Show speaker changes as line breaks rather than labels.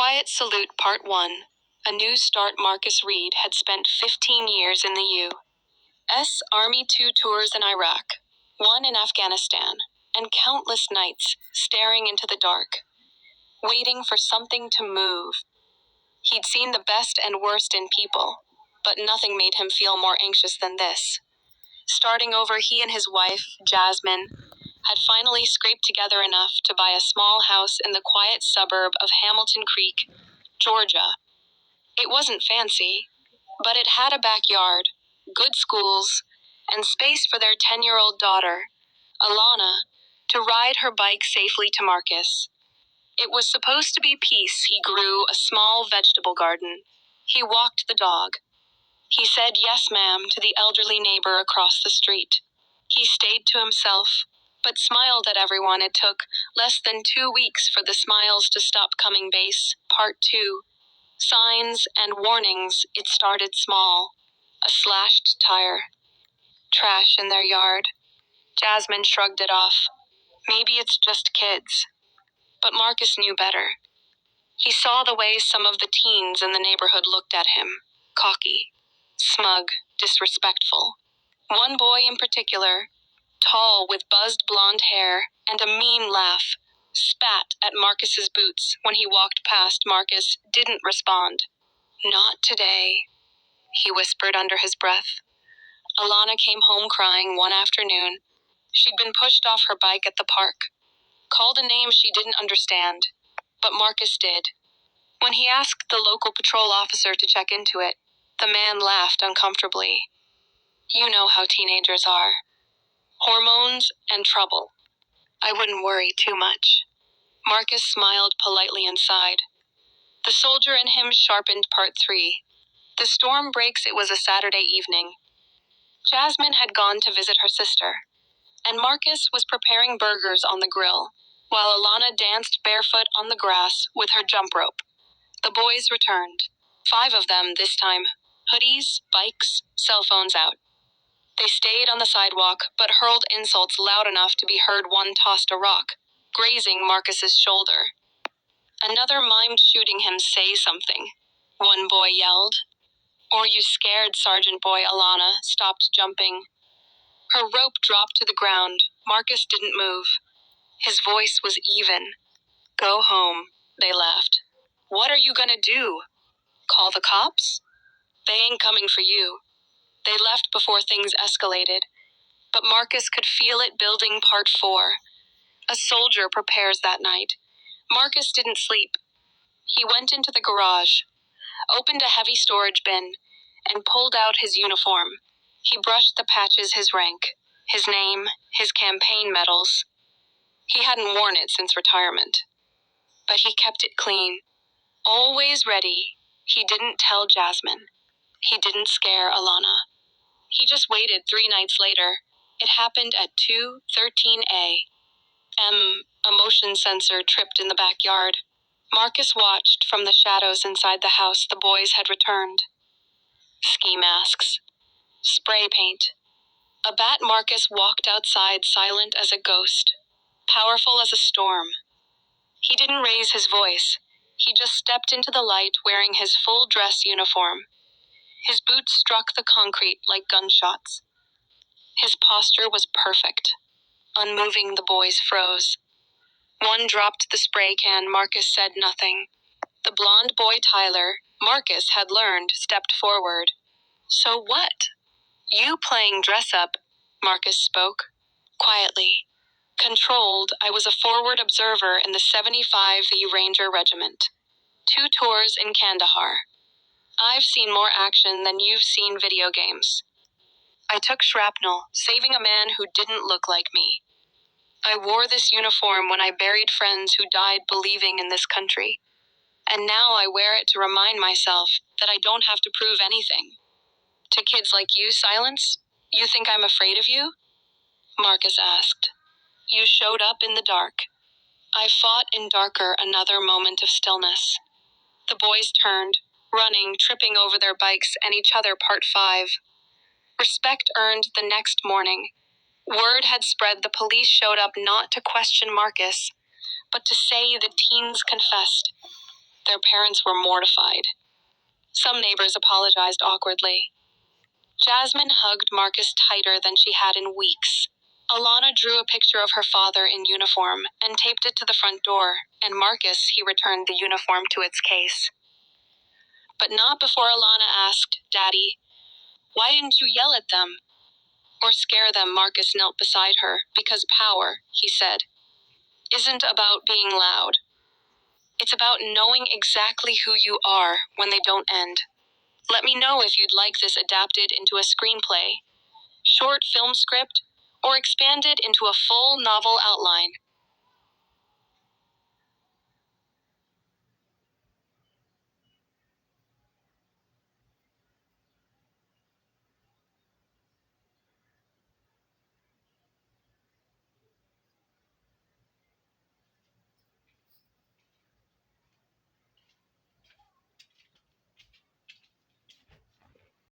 Quiet Salute Part 1. A new start. Marcus Reed had spent 15 years in the U.S. Army, 2 tours in Iraq, 1 in Afghanistan, and countless nights staring into the dark, waiting for something to move. He'd seen the best and worst in people, but nothing made him feel more anxious than this. Starting over, he and his wife, Jasmine, had finally scraped together enough to buy a small house in the quiet suburb of Hamilton Creek, Georgia. It wasn't fancy, but it had a backyard, good schools, and space for their 10-year-old daughter, Alana, to ride her bike safely to Marcus. It was supposed to be peace. He grew a small vegetable garden. He walked the dog. He said yes, ma'am, to the elderly neighbor across the street. He stayed to himself, but smiled at everyone. It took less than 2 weeks for the smiles to stop coming. Base, Part 2. Signs and warnings. It started small. A slashed tire. Trash in their yard. Jasmine shrugged it off. Maybe it's just kids. But Marcus knew better. He saw the way some of the teens in the neighborhood looked at him. Cocky, smug, disrespectful. One boy in particular, tall with buzzed blonde hair and a mean laugh, spat at Marcus's boots when he walked past. Marcus didn't respond. Not today, he whispered under his breath. Alana came home crying one afternoon. She'd been pushed off her bike at the park, called a name she didn't understand, but Marcus did. When he asked the local patrol officer to check into it, the man laughed uncomfortably. You know how teenagers are. Hormones and trouble. I wouldn't worry too much. Marcus smiled politely inside. The soldier in him sharpened. Part 3. The storm breaks. It was a Saturday evening. Jasmine had gone to visit her sister, and Marcus was preparing burgers on the grill, while Alana danced barefoot on the grass with her jump rope. The boys returned. 5 of them this time. Hoodies, bikes, cell phones out. They stayed on the sidewalk, but hurled insults loud enough to be heard. One tossed a rock, grazing Marcus's shoulder. Another mimed shooting him. Say something, one boy yelled. Or you scared, Sergeant Boy. Alana stopped jumping. Her rope dropped to the ground. Marcus didn't move. His voice was even. Go home, they laughed. What are you gonna do? Call the cops? They ain't coming for you. They left before things escalated, but Marcus could feel it building. Part 4. A soldier prepares that night. Marcus didn't sleep. He went into the garage, opened a heavy storage bin, and pulled out his uniform. He brushed the patches. His rank, his name, his campaign medals. He hadn't worn it since retirement, but he kept it clean. Always ready. He didn't tell Jasmine. He didn't scare Alana. He just waited. 3 nights later. It happened at 2:13 a.m. A motion sensor tripped in the backyard. Marcus watched from the shadows inside the house. The boys had returned. Ski masks. Spray paint. A bat. Marcus walked outside, silent as a ghost, powerful as a storm. He didn't raise his voice. He just stepped into the light wearing his full dress uniform. His boots struck the concrete like gunshots. His posture was perfect. Unmoving, the boys froze. One dropped the spray can. Marcus said nothing. The blonde boy, Tyler, Marcus had learned, stepped forward. So what? You playing dress up, Marcus spoke. Quietly. Controlled. I was a forward observer in the 75th Ranger Regiment. 2 tours in Kandahar. I've seen more action than you've seen video games. I took shrapnel, saving a man who didn't look like me. I wore this uniform when I buried friends who died believing in this country. And now I wear it to remind myself that I don't have to prove anything. To kids like you, Silence? You think I'm afraid of you? Marcus asked. You showed up in the dark. I fought in darker. Another moment of stillness. The boys turned, running, tripping over their bikes and each other. Part 5. Respect earned. The next morning, word had spread. The police showed up not to question Marcus, but to say the teens confessed. Their parents were mortified. Some neighbors apologized awkwardly. Jasmine hugged Marcus tighter than she had in weeks. Alana drew a picture of her father in uniform and taped it to the front door, and Marcus, he returned the uniform to its case. But not before Alana asked, "Daddy, why didn't you yell at them?" Or scare them. Marcus knelt beside her, because power, he said, isn't about being loud. It's about knowing exactly who you are when they don't end. Let me know if you'd like this adapted into a screenplay, short film script, or expanded into a full novel outline.